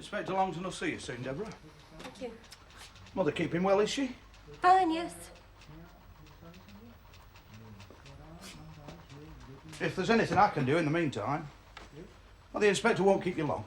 Inspector Longton will see you soon, Deborah. Thank you. Mother keeping well, is she? Fine, yes. If there's anything I can do in the meantime, well, the inspector won't keep you long.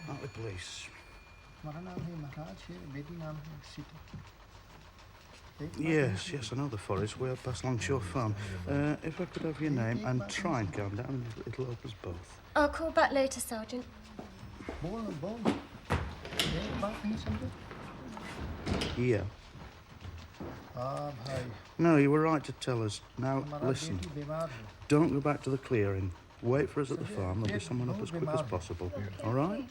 Hartley Police. Yes, I know the forest, way up past Longshore Farm. If I could have your name and try and calm down, it'll help us both. I'll call back later, Sergeant. Yeah. No, you were right to tell us. Now, listen. Don't go back to the clearing. Wait for us at the farm. There'll be someone up as quick as possible. All right?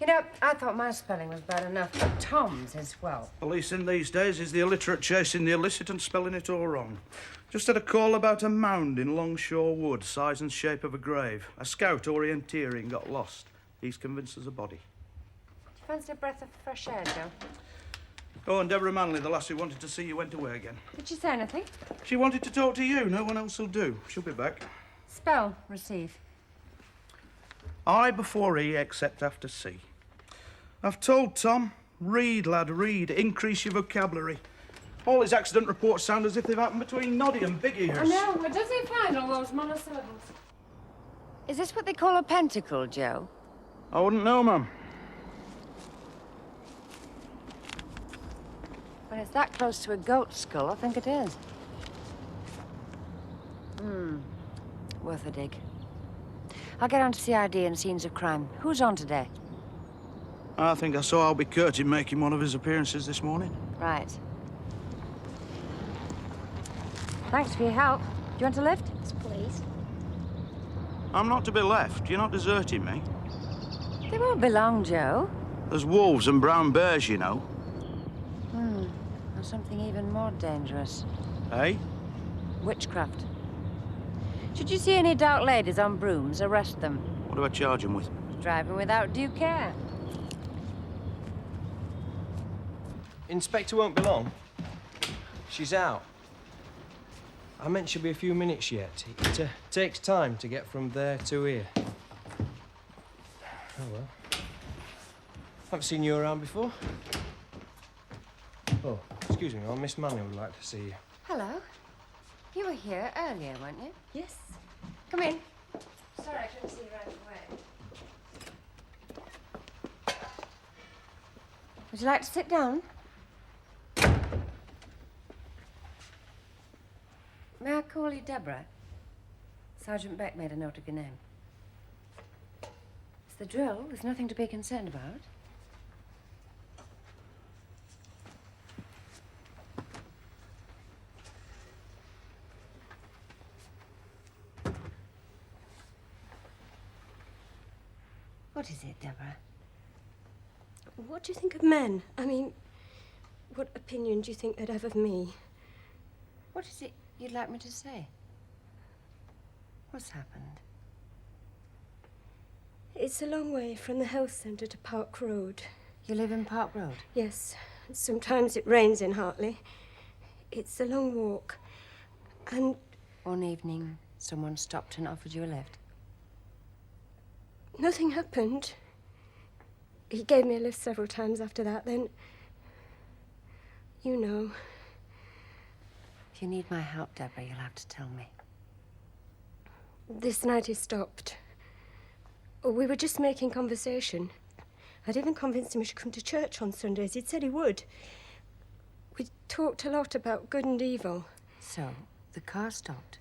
You know, I thought my spelling was bad enough, but Tom's as well. Police in these days is the illiterate chasing the illicit and spelling it all wrong. Just had a call about a mound in Longshore Wood, size and shape of a grave. A scout orienteering got lost. He's convinced there's a body. Fancy a breath of fresh air, Joe? Oh, and Deborah Manley, the lass who wanted to see you, went away again. Did she say anything? She wanted to talk to you. No one else will do. She'll be back. Spell, receive. I before E, except after C. I've told Tom, read, lad, read. Increase your vocabulary. All his accident reports sound as if they've happened between Noddy and Big Ears. I know. Where does he find all those monosyllables? Is this what they call a pentacle, Joe? I wouldn't know, Mum. When it's that close to a goat skull, I think it is. Worth a dig. I'll get on to CID and scenes of crime. Who's on today? I think I saw Albie Curtin making one of his appearances this morning. Right. Thanks for your help. Do you want a lift? Yes, please. I'm not to be left. You're not deserting me. They won't be long, Joe. There's wolves and brown bears, you know. Or something even more dangerous. Eh? Witchcraft. Should you see any dark ladies on brooms, arrest them. What do I charge him with? Driving without due care. Inspector won't be long. She's out. I meant she'll be a few minutes yet. It takes time to get from there to here. Oh, well. Haven't seen you around before. Oh, excuse me, Miss Manley would like to see you. Hello. You were here earlier, weren't you? Yes. Come in. Sorry, I couldn't see you right away. Would you like to sit down? May I call you Deborah? Sergeant Beck made a note of your name. It's the drill. There's nothing to be concerned about. What is it, Deborah? What do you think of men? I mean, what opinion do you think they'd have of me? What is it you'd like me to say? What's happened? It's a long way from the health centre to Park Road. You live in Park Road? Yes. Sometimes it rains in Hartley. It's a long walk. And One evening, someone stopped and offered you a lift. nothing happened. He gave me a lift several times after that, then... You know. If you need my help, Deborah, you'll have to tell me. This night he stopped. We were just making conversation. I'd even convinced him he should come to church on Sundays. He'd said he would. We talked a lot about good and evil. So, the car stopped.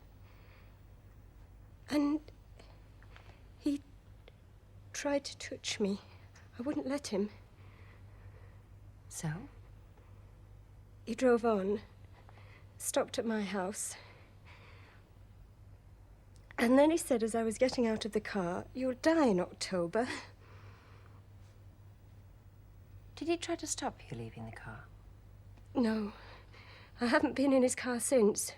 And he tried to touch me. I wouldn't let him. So? He drove on, stopped at my house. And then he said, as I was getting out of the car, "You'll die in October." Did he try to stop you leaving the car? No, I haven't been in his car since.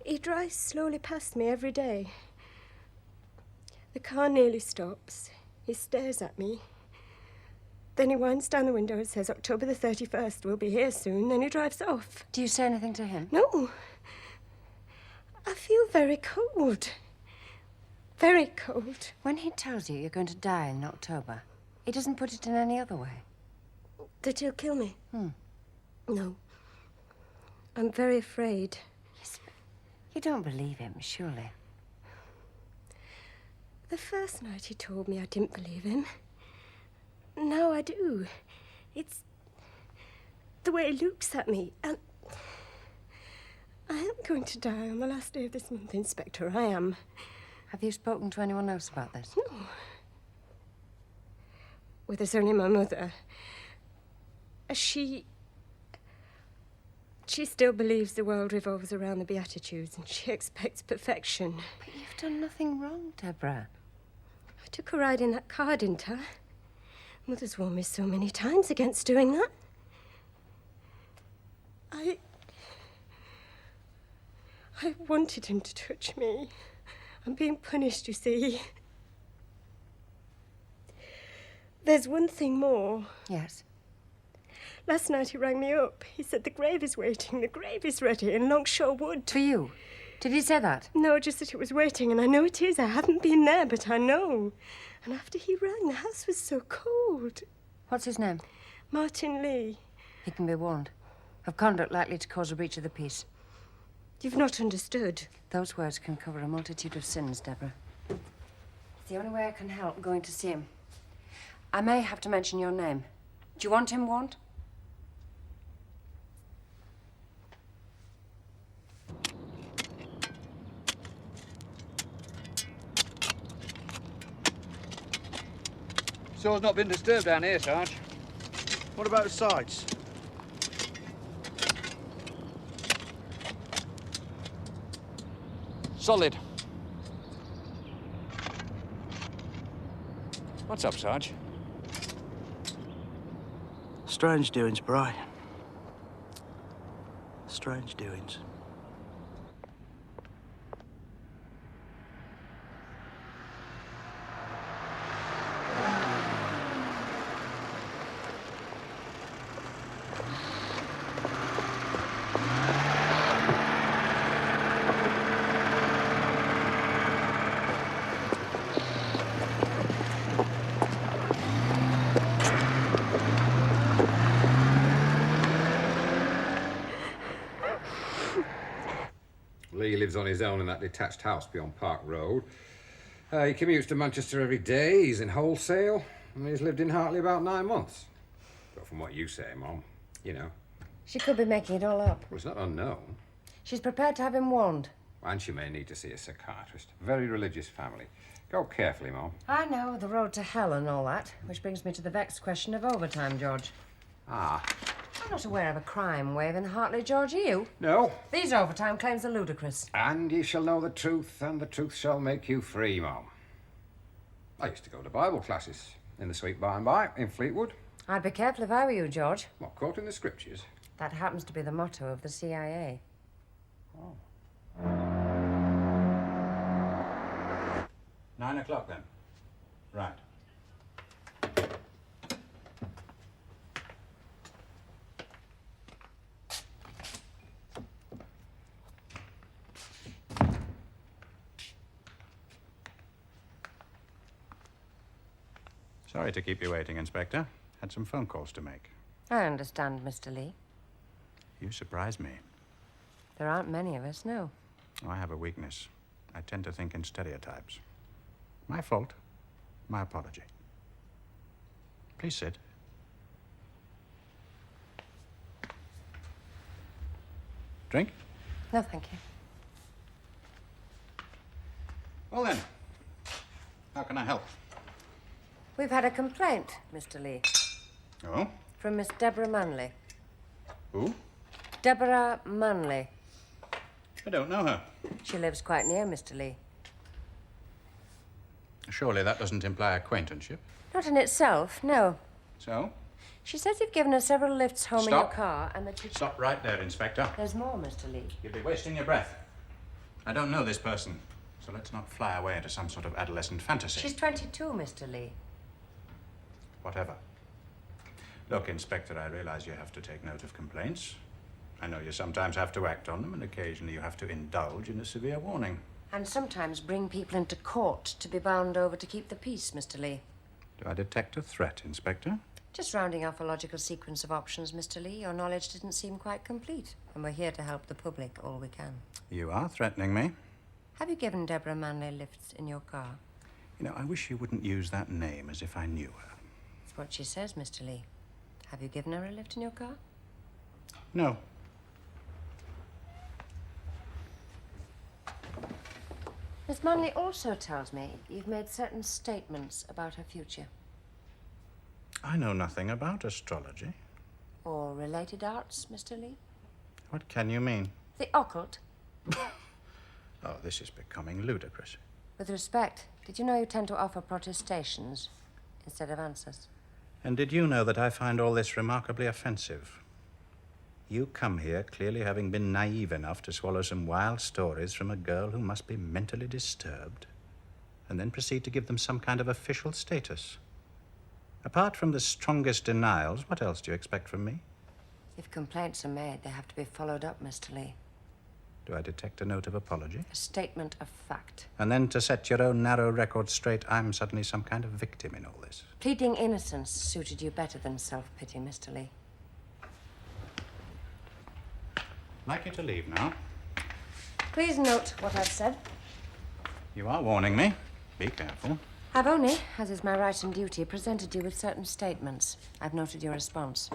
He drives slowly past me every day. The car nearly stops. He stares at me. Then he winds down the window and says, "October the 31st, we'll be here soon." Then he drives off. Do you say anything to him? No. I feel very cold. Very cold. When he tells you you're going to die in October, he doesn't put it in any other way. That he'll kill me? No. I'm very afraid. Yes, but you don't believe him, surely. The first night he told me I didn't believe him. Now I do. It's the way he looks at me. And I am going to die on the last day of this month, Inspector. I am. Have you spoken to anyone else about this? No. Well, there's only my mother. She still believes the world revolves around the Beatitudes, and she expects perfection. But you've done nothing wrong, Deborah. I took a ride in that car, didn't I? Mother's warned me so many times against doing that. I wanted him to touch me. I'm being punished, you see. There's one thing more. Yes. Last night he rang me up. He said the grave is waiting, the grave is ready in Longshore Wood. For you? Did he say that? No, just that it was waiting, and I know it is. I haven't been there, but I know. And after he rang, the house was so cold. What's his name? Martin Lee. He can be warned of conduct likely to cause a breach of the peace. You've not understood. Those words can cover a multitude of sins, Deborah. It's the only way I can help going to see him. I may have to mention your name. Do you want him warned? Soil's not been disturbed down here, Sarge. What about the sides? Solid. What's up, Sarge? Strange doings, Bry. Strange doings. Lee lives on his own in that detached house beyond Park Road. He commutes to Manchester every day, he's in wholesale, and he's lived in Hartley about 9 months. But from what you say, Mom, you know. She could be making it all up. Well, it's not unknown. She's prepared to have him warned. And she may need to see a psychiatrist. Very religious family. Go carefully, Mom. I know, the road to hell and all that. Which brings me to the vexed question of overtime, George. Ah. I'm not aware of a crime wave in Hartley, George, are you? No. These overtime claims are ludicrous. And you shall know the truth, and the truth shall make you free, Mom. I used to go to Bible classes in the sweet by-and-by in Fleetwood. I'd be careful if I were you, George. What, quoting the scriptures? That happens to be the motto of the CIA. Oh. 9 o'clock, then. Right. Sorry to keep you waiting, Inspector. Had some phone calls to make. I understand, Mr. Lee. You surprised me. There aren't many of us, no. I have a weakness. I tend to think in stereotypes. My fault. My apology. Please sit. Drink? No, thank you. Well then, how can I help? We've had a complaint, Mr. Lee, Oh? from Miss Deborah Manley. Who? Deborah Manley. I don't know her. She lives quite near Mr. Lee. Surely that doesn't imply acquaintanceship. Not in itself, no. So? She says you've given her several lifts home in your Stop. car and that you... Stop right there, Inspector. There's more, Mr. Lee. You'll be wasting your breath. I don't know this person, so let's not fly away into some sort of adolescent fantasy. She's 22, Mr. Lee. Whatever. Look, Inspector, I realize you have to take note of complaints. I know you sometimes have to act on them, and occasionally you have to indulge in a severe warning. And sometimes bring people into court to be bound over to keep the peace, Mr. Lee. Do I detect a threat, Inspector? Just rounding off a logical sequence of options, Mr. Lee. Your knowledge didn't seem quite complete, and we're here to help the public all we can. You are threatening me. Have you given Deborah Manley lifts in your car? You know, I wish you wouldn't use that name as if I knew her. That's what she says, Mr. Lee. Have you given her a lift in your car? No. Miss Manley also tells me you've made certain statements about her future. I know nothing about astrology. Or related arts, Mr. Lee? What can you mean? The occult. Oh, this is becoming ludicrous. With respect, did you know you tend to offer protestations instead of answers? And did you know that I find all this remarkably offensive? You come here clearly having been naive enough to swallow some wild stories from a girl who must be mentally disturbed, and then proceed to give them some kind of official status. Apart from the strongest denials, what else do you expect from me? If complaints are made, they have to be followed up, Mr. Lee. Do I detect a note of apology? A statement of fact. And then to set your own narrow record straight, I'm suddenly some kind of victim in all this. Pleading innocence suited you better than self-pity, Mr. Lee. Like you to leave now. Please note what I've said. You are warning me. Be careful. I've only, as is my right and duty, presented you with certain statements. I've noted your response.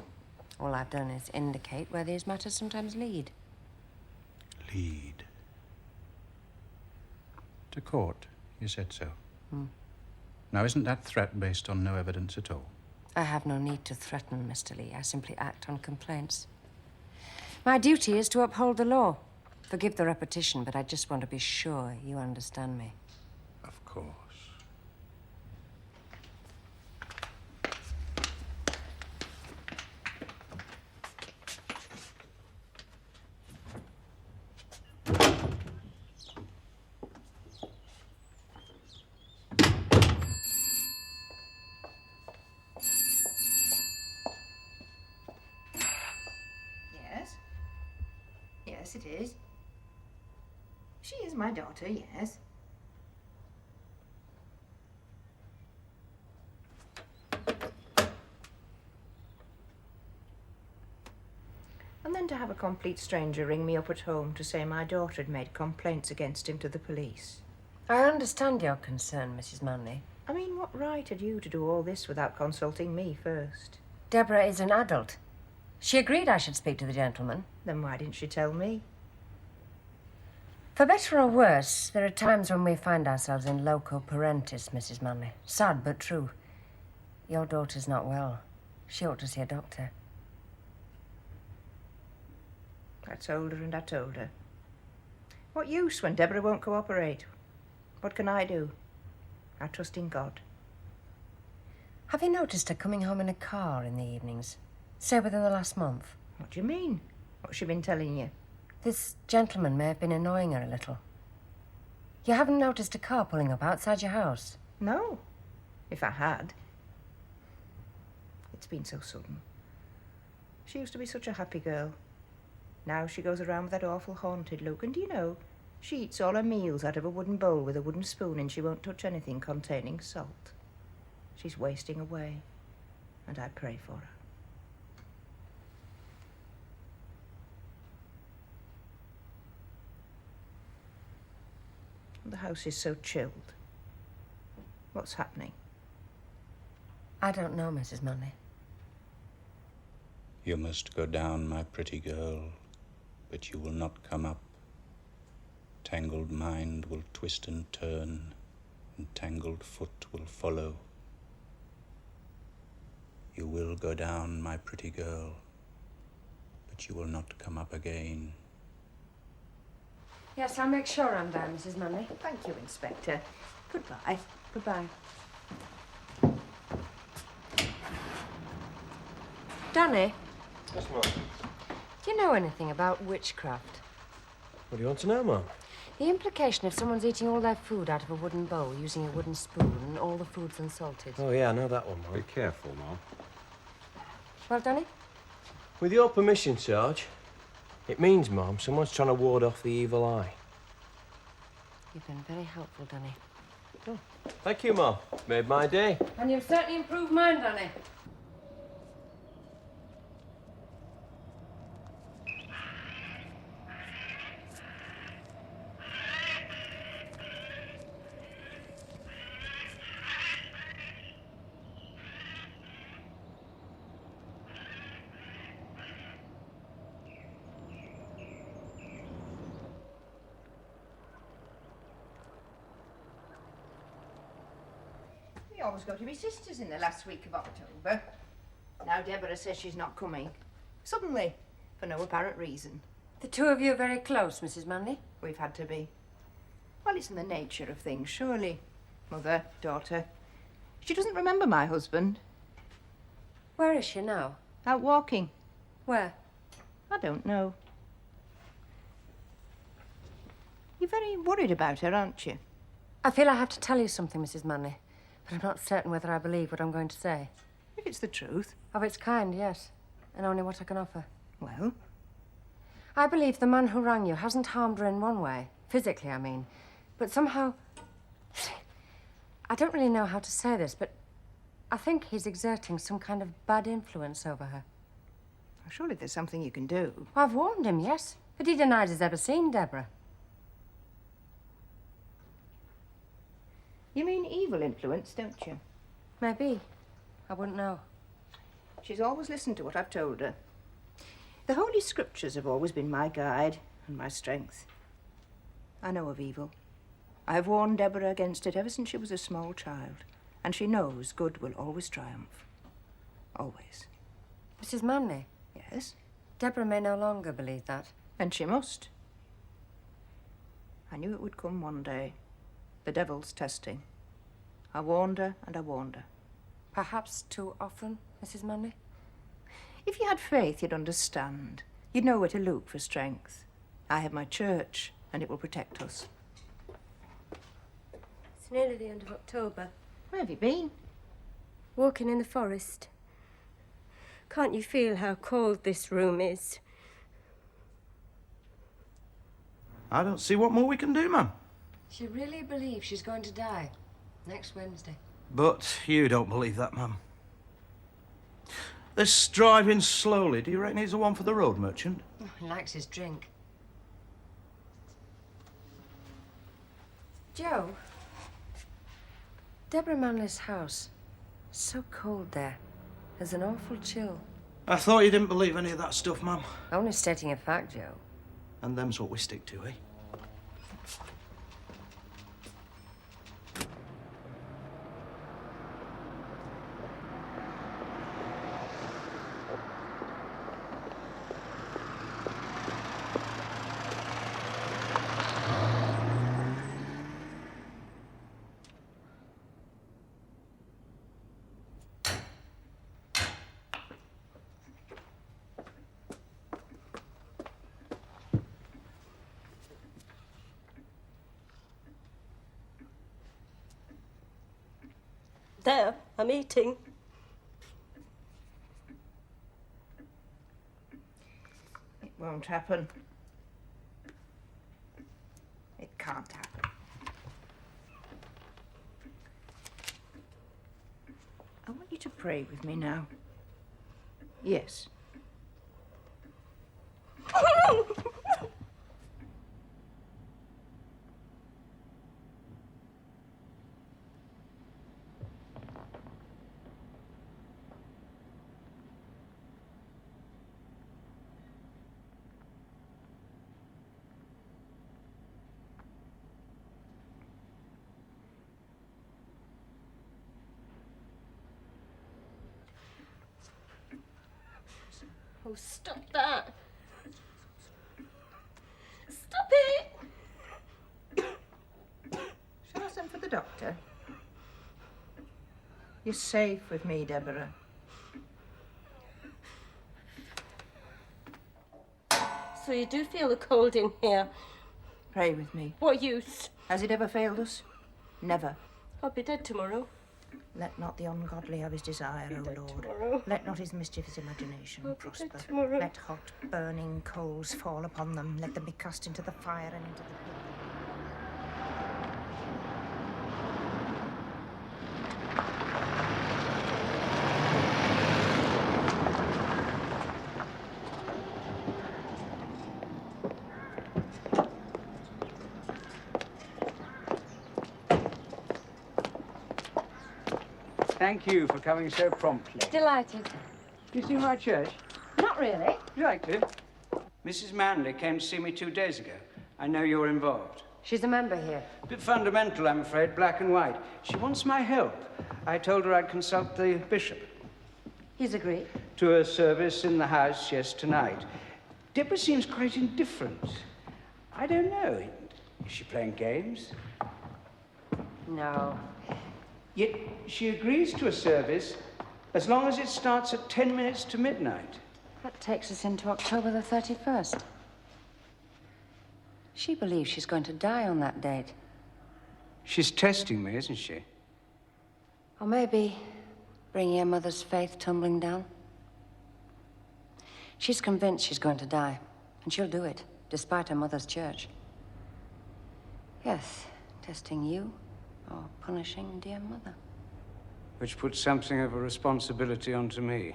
All I've done is indicate where these matters sometimes lead. Lead. To court, you said so. Now, isn't that threat based on no evidence at all? I have no need to threaten, Mr. Lee. I simply act on complaints. My duty is to uphold the law. Forgive the repetition, but I just want to be sure you understand me. Of course. Yes. Yes, it is. She is my daughter, yes. And then to have a complete stranger ring me up at home to say my daughter had made complaints against him to the police. I understand your concern, Mrs. Manley. I mean, what right had you to do all this without consulting me first? Deborah is an adult. She agreed I should speak to the gentleman. Then why didn't she tell me? For better or worse, there are times when we find ourselves in loco parentis, Mrs. Manley. Sad but true. Your daughter's not well. She ought to see a doctor. I told her and I told her. What use when Deborah won't cooperate? What can I do? I trust in God. Have you noticed her coming home in a car in the evenings? Say within the last month. What do you mean? What's she been telling you? This gentleman may have been annoying her a little. You haven't noticed a car pulling up outside your house? No. If I had. It's been so sudden. She used to be such a happy girl. Now she goes around with that awful haunted look. And do you know, she eats all her meals out of a wooden bowl with a wooden spoon and she won't touch anything containing salt. She's wasting away. And I pray for her. The house is so chilled. What's happening? I don't know, Mrs. Manley. You must go down, my pretty girl, but you will not come up. Tangled mind will twist and turn, and tangled foot will follow. You will go down, my pretty girl, but that you will not come up again. Yes, I'll make sure I'm there, Mrs. Manley. Thank you, Inspector. Goodbye. Goodbye. Danny, Yes, Mum. do you know anything about witchcraft? What do you want to know, Mum? The implication of someone's eating all their food out of a wooden bowl using a wooden spoon and all the food's unsalted. Oh, yeah, I know that one, Mum. Be careful, Mom. Well, Danny? With your permission, Sarge, it means, Mum, someone's trying to ward off the evil eye. You've been very helpful, Danny. Thank you, Mum. Made my day. And you've certainly improved mine, Danny. We always go to be sisters in the last week of October. Now Deborah says she's not coming. Suddenly, for no apparent reason. The two of you are very close, Mrs. Manley. We've had to be. Well, it's in the nature of things, surely. Mother, daughter. She doesn't remember my husband. Where is she now? Out walking. Where? I don't know. You're very worried about her, aren't you? I feel I have to tell you something, Mrs. Manley, but I'm not certain whether I believe what I'm going to say. If it's the truth. Of its kind, yes, and only what I can offer. Well, I believe the man who rang you hasn't harmed her in one way, physically, I mean, but somehow... I don't really know how to say this, but I think he's exerting some kind of bad influence over her. surely there's something you can do. Well, I've warned him, yes, but he denies he's ever seen Deborah. You mean evil influence, don't you? Maybe. I wouldn't know. She's always listened to what I've told her. The Holy Scriptures have always been my guide and my strength. I know of evil. I have warned Deborah against it ever since she was a small child. And she knows good will always triumph. Always. Mrs. Manley, Yes? Deborah may no longer believe that. And she must. I knew it would come one day. The devil's testing. I warned her and I warned her. Perhaps too often, Mrs. Manley? If you had faith, you'd understand. You'd know where to look for strength. I have my church, and it will protect us. It's nearly the end of October. Where have you been? Walking in the forest. Can't you feel how cold this room is? I don't see what more we can do, ma'am. She really believes she's going to die next Wednesday. But you don't believe that, ma'am. This driving slowly, do you reckon he's the one for the road merchant? Oh, he likes his drink. Joe, Deborah Manley's house. So cold there. There's an awful chill. I thought you didn't believe any of that stuff, ma'am. Only stating a fact, Joe. And them's what we stick to, eh? There, I'm eating. It won't happen. It can't happen. I want you to pray with me now. Yes. Oh, stop that. the doctor? You're safe with me, Deborah. So you do feel the cold in here? Pray with me. What use? Has it ever failed us? Never. I'll be dead tomorrow. Let not the ungodly have his desire, O Lord. Tomorrow. Let not his mischievous imagination I'll be prosper. dead tomorrow. Let hot, burning coals fall upon them. Let them be cast into the fire and into the pit. Thank you for coming so promptly. Delighted. Do you see my church? Not really. You like to? Mrs. Manley came to see me 2 days ago. I know you're involved. She's a member here. A bit fundamental, I'm afraid, black and white. She wants my help. I told her I'd consult the bishop. He's agreed. To a service in the house, yes, tonight. Deborah seems quite indifferent. I don't know. Is she playing games? No. Yet she agrees to a service as long as it starts at 10 minutes to midnight. That takes us into October the 31st. She believes she's going to die on that date. She's testing me, isn't she? Or maybe bringing her mother's faith tumbling down. She's convinced she's going to die, and she'll do it, despite her mother's church. Yes, testing you or punishing dear mother. Which puts something of a responsibility onto me.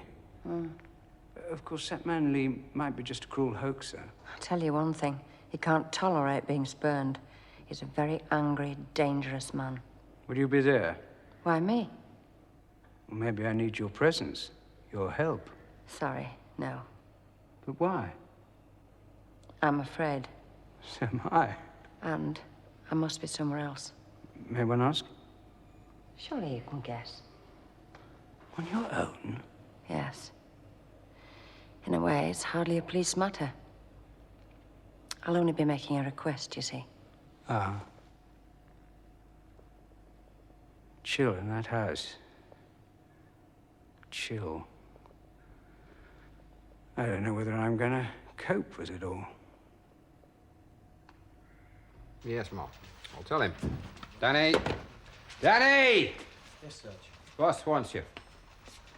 Of course, that Manley might be just a cruel hoaxer. I'll tell you one thing. He can't tolerate being spurned. He's a very angry, dangerous man. Will you be there? Why me? Well, maybe I need your presence, your help. Sorry, no. But why? I'm afraid. So am I. And I must be somewhere else. May one ask? Surely you can guess. On your own? Yes. In a way, it's hardly a police matter. I'll only be making a request, you see. Ah. Chill in that house. Chill. I don't know whether I'm gonna cope with it all. Yes, Mom. I'll tell him. Danny! Danny! Yes, Serge. Boss wants you.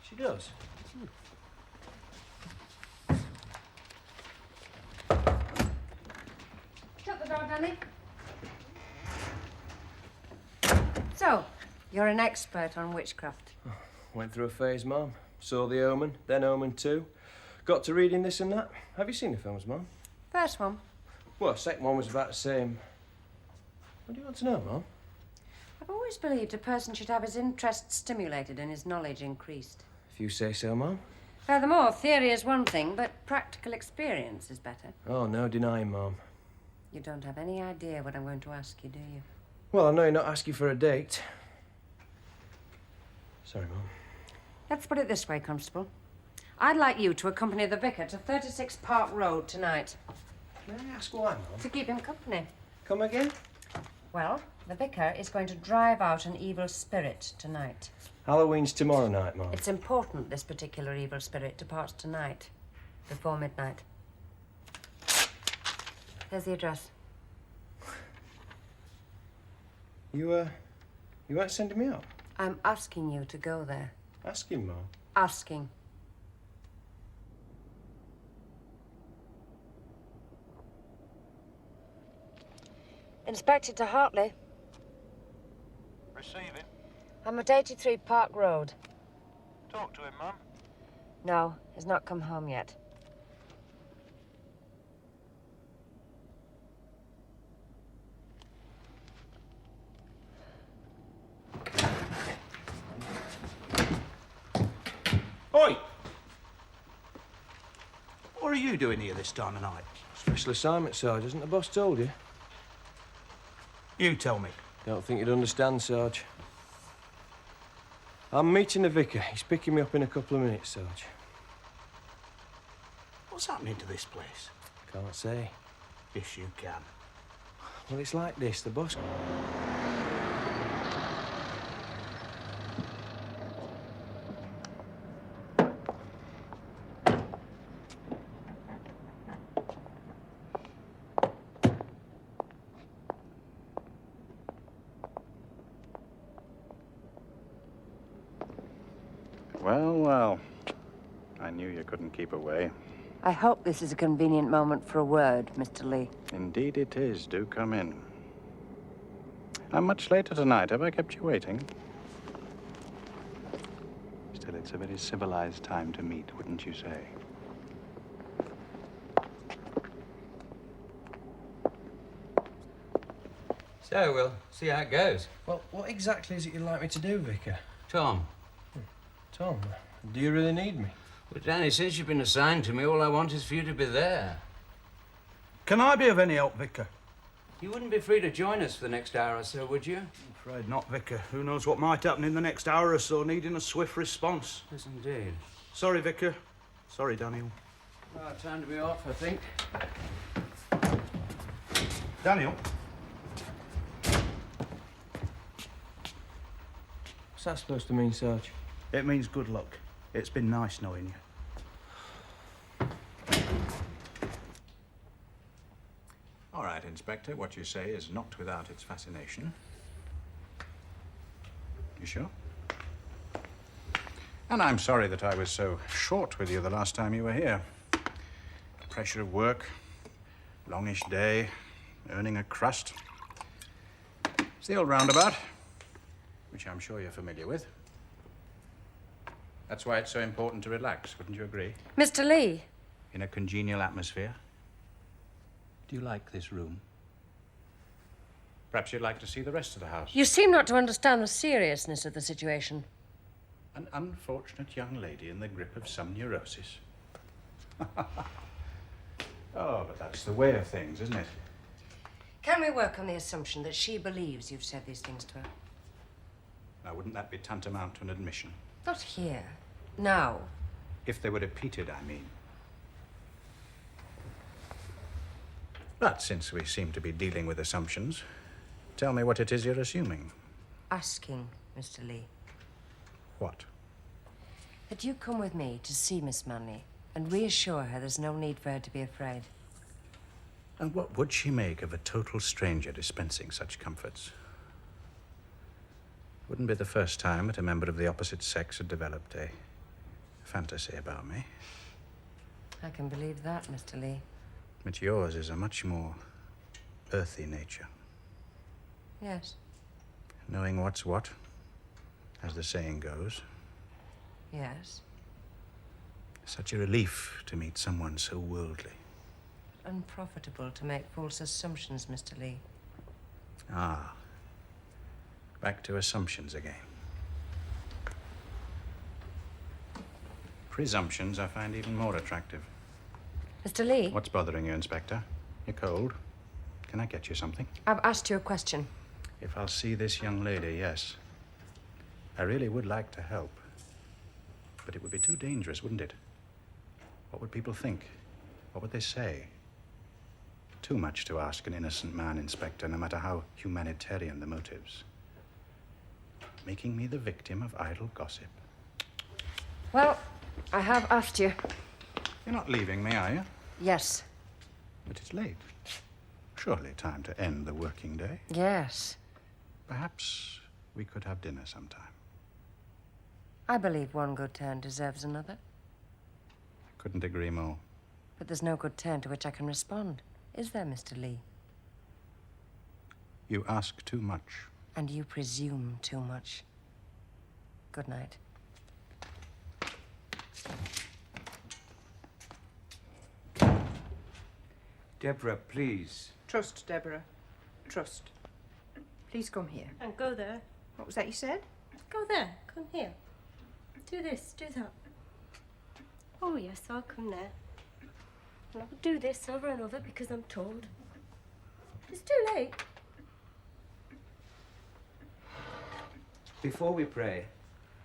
She does. Shut the door, Danny. So, you're an expert on witchcraft. Went through a phase, Mum. Saw The Omen, then Omen 2. Got to reading this and that. Have you seen the films, Mum? First one. Well, second one was about the same. What do you want to know, Mum? I've always believed a person should have his interest stimulated and his knowledge increased. If you say so, Mum. Furthermore, theory is one thing, but practical experience is better. Oh, no denying, Mum. You don't have any idea what I'm going to ask you, do you? Well, I know you're not asking for a date. Sorry, Mum. Let's put it this way, Constable. I'd like you to accompany the vicar to 36 Park Road tonight. May I ask why, Mum? To keep him company. Come again? Well, the vicar is going to drive out an evil spirit tonight. Halloween's tomorrow night, Mum. It's important this particular evil spirit departs tonight, before midnight. There's the address. You weren't sending me out? I'm asking you to go there. Asking, Mum. Asking. Inspector to Hartley. Receiving. I'm at 83 Park Road. Talk to him, Mum. No, he's not come home yet. Oi! What are you doing here this time of night? Special assignment, Sarge. Hasn't the boss told you? You tell me. Don't think you'd understand, Sarge. I'm meeting the vicar. He's picking me up in a couple of minutes, Sarge. What's happening to this place? Can't say. Yes, you can. Well, it's like this. The boss... Well, well. I knew you couldn't keep away. I hope this is a convenient moment for a word, Mr. Lee. Indeed it is. Do come in. I'm much later tonight. Have I kept you waiting? Still, it's a very civilized time to meet, wouldn't you say? So, we'll see how it goes. Well, what exactly is it you'd like me to do, Vicar? Tom. Tom, do you really need me? Well, Danny, since you've been assigned to me, all I want is for you to be there. Can I be of any help, Vicar? You wouldn't be free to join us for the next hour or so, would you? I'm afraid not, Vicar. Who knows what might happen in the next hour or so, needing a swift response. Yes, indeed. Sorry, Vicar. Sorry, Daniel. Well, time to be off, I think. Daniel? What's that supposed to mean, Sarge? It means good luck. It's been nice knowing you. All right, Inspector, what you say is not without its fascination. You sure? And I'm sorry that I was so short with you the last time you were here. Pressure of work, longish day, earning a crust. It's the old roundabout, which I'm sure you're familiar with. That's why it's so important to relax, wouldn't you agree? Mr. Lee. In a congenial atmosphere. Do you like this room? Perhaps you'd like to see the rest of the house. You seem not to understand the seriousness of the situation. An unfortunate young lady in the grip of some neurosis. Oh, but that's the way of things, isn't it? Can we work on the assumption that she believes you've said these things to her? Now, wouldn't that be tantamount to an admission? Not here. Now. If they were repeated, I mean. But since we seem to be dealing with assumptions, tell me what it is you're assuming. Asking, Mr. Lee. What? That you come with me to see Miss Manley and reassure her there's no need for her to be afraid. And what would she make of a total stranger dispensing such comforts? Wouldn't be the first time that a member of the opposite sex had developed a fantasy about me. I can believe that, Mr. Lee. But yours is a much more earthy nature. Yes. Knowing what's what, as the saying goes. Yes. Such a relief to meet someone so worldly. Unprofitable to make false assumptions, Mr. Lee. Ah. Back to assumptions again. Presumptions I find even more attractive. Mr. Lee? What's bothering you, Inspector? You're cold. Can I get you something? I've asked you a question. If I'll see this young lady, yes. I really would like to help. But it would be too dangerous, wouldn't it? What would people think? What would they say? Too much to ask an innocent man, Inspector, no matter how humanitarian the motives. Making me the victim of idle gossip. Well, I have asked you. You're not leaving me, are you? Yes. But it's late. Surely time to end the working day. Yes. Perhaps we could have dinner sometime. I believe one good turn deserves another. Couldn't agree more. But there's no good turn to which I can respond. Is there, Mr. Lee? You ask too much. And you presume too much. Good night. Deborah, please. Trust, Deborah. Trust. Please come here. And go there. What was that you said? Go there. Come here. Do this, do that. Oh, yes, I'll come there. And I'll do this over and over because I'm told. It's too late. Before we pray,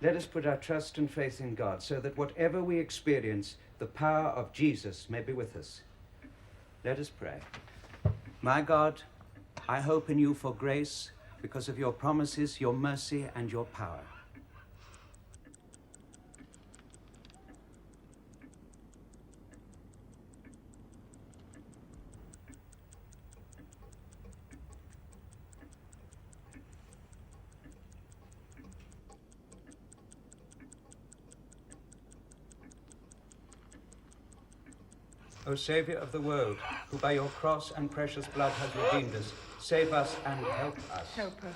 let us put our trust and faith in God so that whatever we experience, the power of Jesus may be with us. Let us pray. My God, I hope in you for grace because of your promises, your mercy, and your power. O Saviour of the world, who by your cross and precious blood has redeemed us, save us and help us. Help us.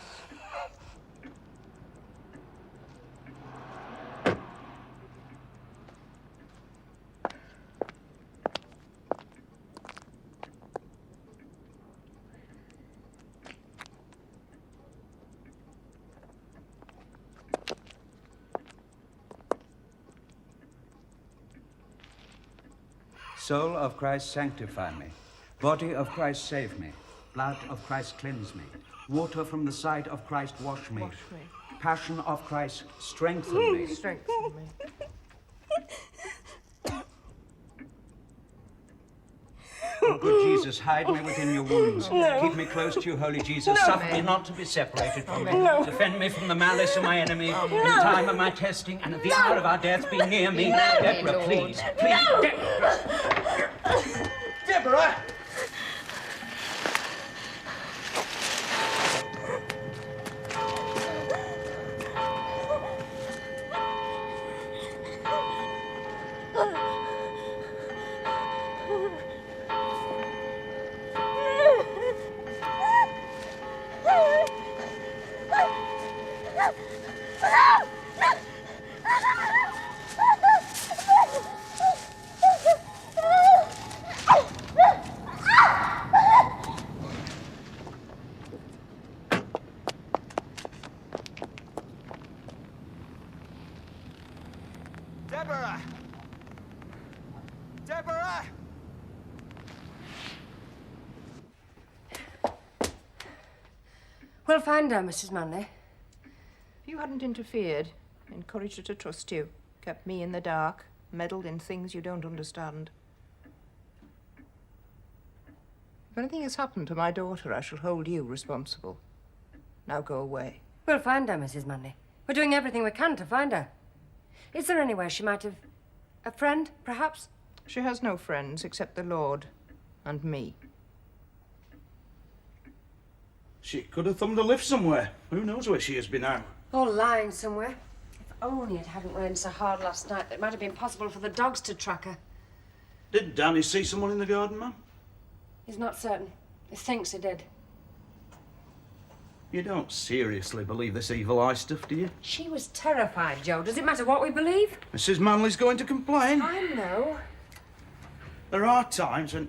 Soul of Christ, sanctify me. Body of Christ, save me. Blood of Christ, cleanse me. Water from the side of Christ, wash me. Wash me. Passion of Christ, strengthen me. Strengthen me. Oh, good Jesus, hide me within your wounds. Keep me close to you, holy Jesus. Suffer me not to be separated from you. Defend me from the malice of my enemy. In the time of my testing and at the hour of our death, be near me. Deborah, please. Please. Deborah! Deborah! Deborah! We'll find her, Mrs. Manley. If you hadn't interfered, encouraged her to trust you, kept me in the dark, meddled in things you don't understand. If anything has happened to my daughter, I shall hold you responsible. Now go away. We'll find her, Mrs. Manley. We're doing everything we can to find her. Is there anywhere she might have... a friend, perhaps? She has no friends except the Lord and me. She could have thumbed a lift somewhere. Who knows where she has been now? Or lying somewhere. If only it hadn't rained so hard last night that it might have been possible for the dogs to track her. Did Danny see someone in the garden, ma'am? He's not certain. He thinks he did. You don't seriously believe this evil eye stuff, do you? She was terrified, Joe. Does it matter what we believe? Mrs. Manley's going to complain. I know. There are times when...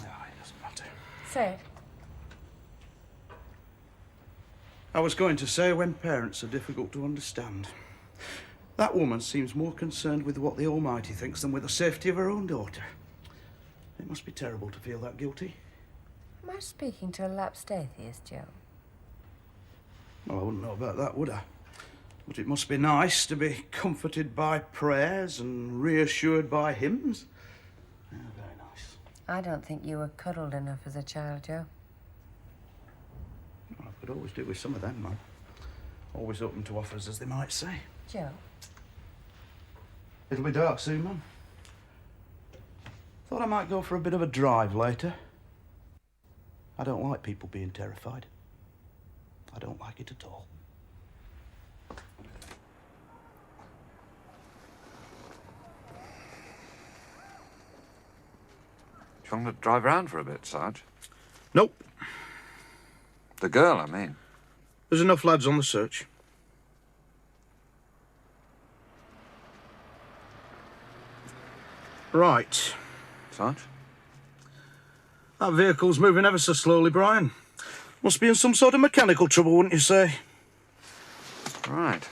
Oh, it doesn't matter. Say it. I was going to say when parents are difficult to understand. That woman seems more concerned with what the Almighty thinks than with the safety of her own daughter. It must be terrible to feel that guilty. Am I speaking to a lapsed atheist, Joe? Well, I wouldn't know about that, would I? But it must be nice to be comforted by prayers and reassured by hymns. Yeah, very nice. I don't think you were cuddled enough as a child, Joe. Well, I could always do with some of them, man. Always open to offers, as they might say. Joe? It'll be dark soon, man. Thought I might go for a bit of a drive later. I don't like people being terrified. I don't like it at all. Do you want to drive around for a bit, Sarge? Nope. The girl, I mean. There's enough lads on the search. Right. Sarge? That vehicle's moving ever so slowly, Brian. Must be in some sort of mechanical trouble, wouldn't you say? Right.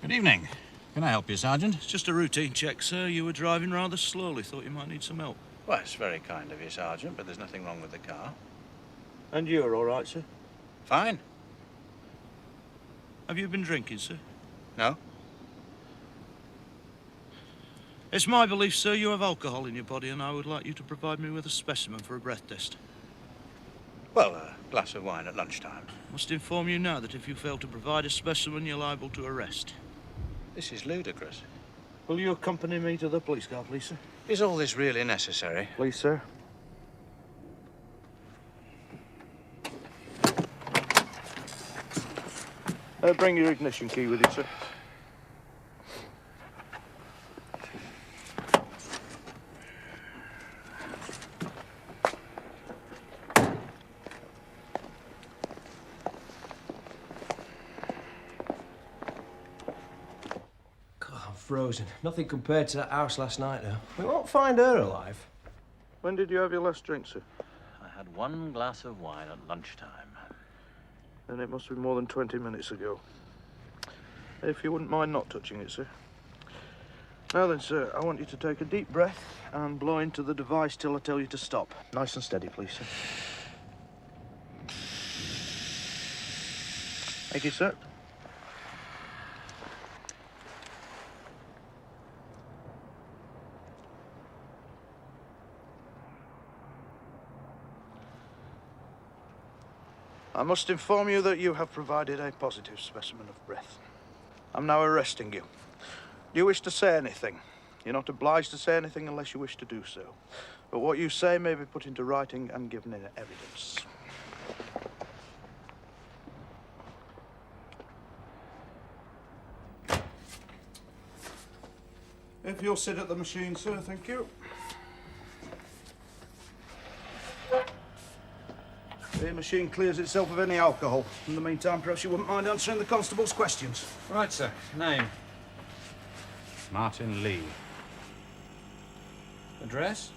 Good evening. Can I help you, Sergeant? It's just a routine check, sir. You were driving rather slowly. Thought you might need some help. Well, it's very kind of you, Sergeant, but there's nothing wrong with the car. And you're all right, sir? Fine. Have you been drinking, sir? No? It's my belief, sir, you have alcohol in your body, and I would like you to provide me with a specimen for a breath test. Well, a glass of wine at lunchtime. Must inform you now that if you fail to provide a specimen, you're liable to arrest. This is ludicrous. Will you accompany me to the police car, please, sir? Is all this really necessary? Please, sir. Bring your ignition key with you, sir. God, I'm frozen. Nothing compared to that house last night, though. We won't find her alive. When did you have your last drink, sir? I had one glass of wine at lunchtime. Then it must be more than 20 minutes ago. If you wouldn't mind not touching it, sir. Now then, sir, I want you to take a deep breath and blow into the device till I tell you to stop. Nice and steady, please, sir. Thank you, sir. I must inform you that you have provided a positive specimen of breath. I'm now arresting you. Do you wish to say anything? You're not obliged to say anything unless you wish to do so. But what you say may be put into writing and given in evidence. If you'll sit at the machine, sir, thank you. The machine clears itself of any alcohol. In the meantime, perhaps you wouldn't mind answering the constable's questions. Right, sir. Name? Martin Lee. Address?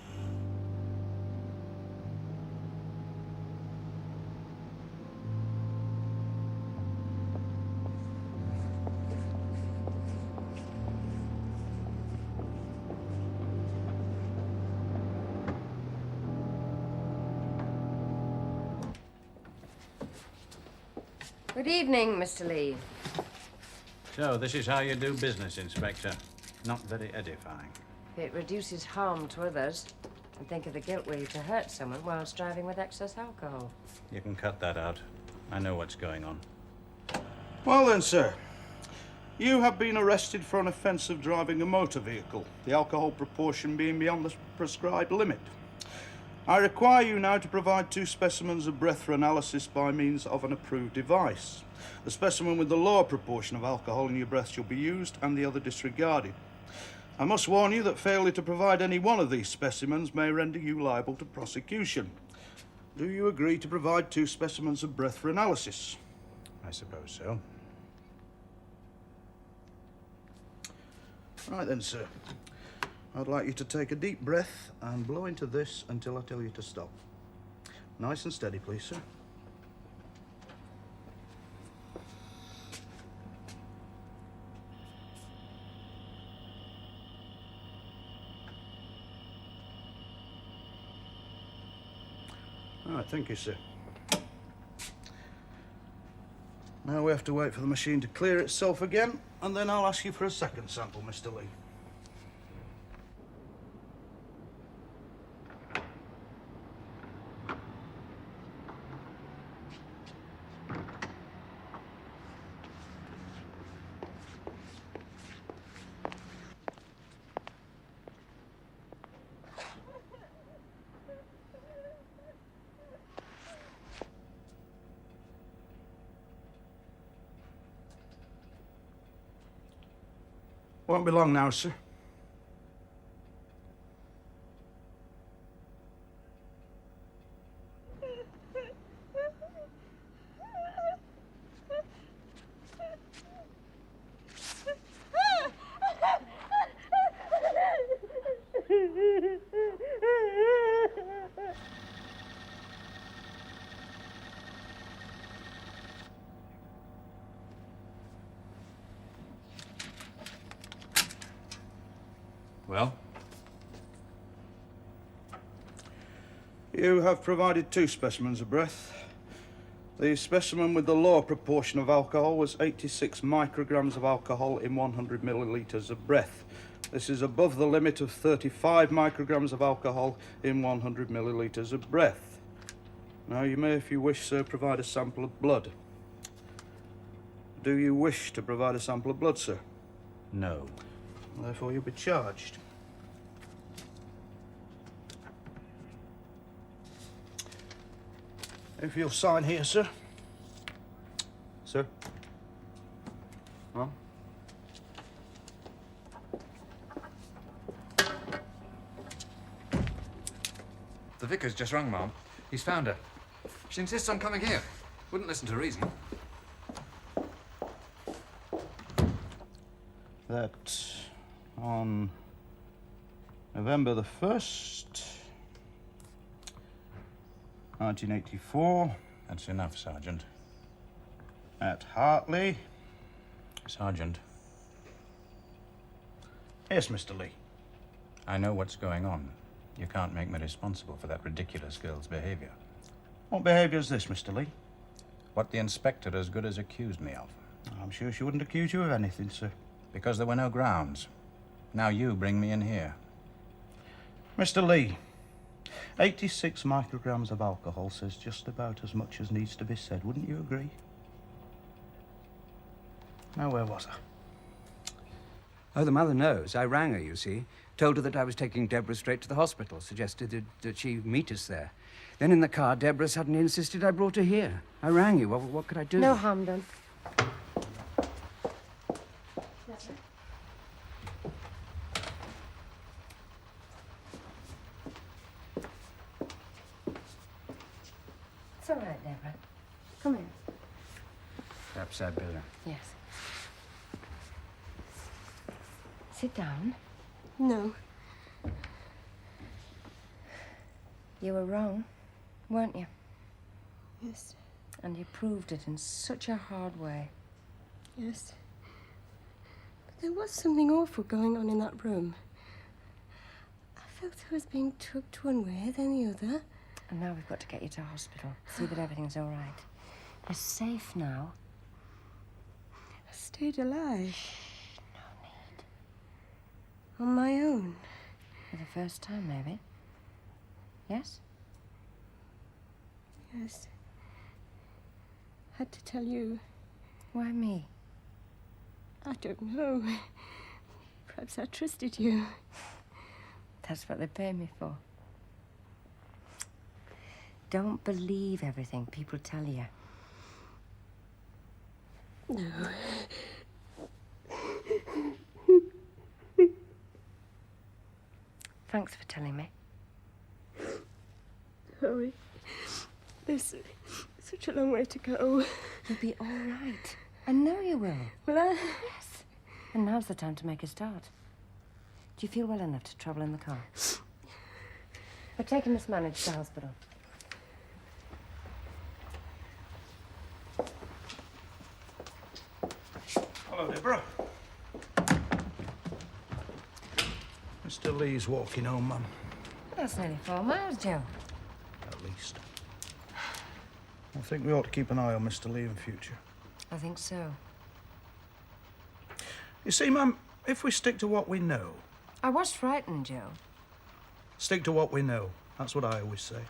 Good evening, Mr. Lee. So, this is how you do business, Inspector. Not very edifying. It reduces harm to others. And think of the guilt way to hurt someone whilst driving with excess alcohol. You can cut that out. I know what's going on. Well then, sir. You have been arrested for an offence of driving a motor vehicle, the alcohol proportion being beyond the prescribed limit. I require you now to provide 2 specimens of breath for analysis by means of an approved device. The specimen with the lower proportion of alcohol in your breath shall be used and the other disregarded. I must warn you that failure to provide any one of these specimens may render you liable to prosecution. Do you agree to provide 2 specimens of breath for analysis? I suppose so. Right then, sir. I'd like you to take a deep breath and blow into this until I tell you to stop. Nice and steady, please, sir. All right, thank you, sir. Now we have to wait for the machine to clear itself again, and then I'll ask you for a second sample, Mr. Lee. Won't be long now, sir. Well? You have provided 2 specimens of breath. The specimen with the lower proportion of alcohol was 86 micrograms of alcohol in 100 millilitres of breath. This is above the limit of 35 micrograms of alcohol in 100 millilitres of breath. Now, you may, if you wish, sir, provide a sample of blood. Do you wish to provide a sample of blood, sir? No. Therefore, you'll be charged. If you'll sign here, sir. Sir? Ma'am? The vicar's just rung, Ma'am. He's found her. She insists on coming here. Wouldn't listen to reason. That on November the 1st, 1984, That's enough, Sergeant. at Hartley. Sergeant, Yes, Mr. Lee. I know what's going on. You can't make me responsible for that ridiculous girl's behavior. What behaviour is this, Mr. Lee? What the inspector as good as accused me of. I'm sure she wouldn't accuse you of anything, sir. Because there were no grounds. Now you bring me in here. Mr. Lee, 86 micrograms of alcohol says just about as much as needs to be said. Wouldn't you agree? Now, where was I? Oh, the mother knows. I rang her, you see. Told her that I was taking Deborah straight to the hospital. Suggested that she meet us there. Then in the car, Deborah suddenly insisted I brought her here. I rang you. What could I do? No harm done. It's all right, Deborah. Come here. Perhaps I'd better. Yes. Sit down. No. You were wrong, weren't you? Yes. And you proved it in such a hard way. Yes. But there was something awful going on in that room. I felt I was being tugged one way, then the other. And now we've got to get you to hospital. See that everything's all right. You're safe now. I stayed alive. No need. On my own. For the first time, maybe. Yes? Yes. Had to tell you. Why me? I don't know. Perhaps I trusted you. That's what they pay me for. Don't believe everything people tell you. No. Thanks for telling me. Sorry. There's such a long way to go. You'll be all right. I know you will. Will I? Yes. And now's the time to make a start. Do you feel well enough to travel in the car? We're taking Miss Manage to hospital. Hello, Deborah. Mr. Lee's walking home, Mum. That's nearly 4 miles, Joe. At least. I think we ought to keep an eye on Mr. Lee in future. I think so. You see, Mum, if we stick to what we know... I was frightened, Joe. Stick to what we know. That's what I always say.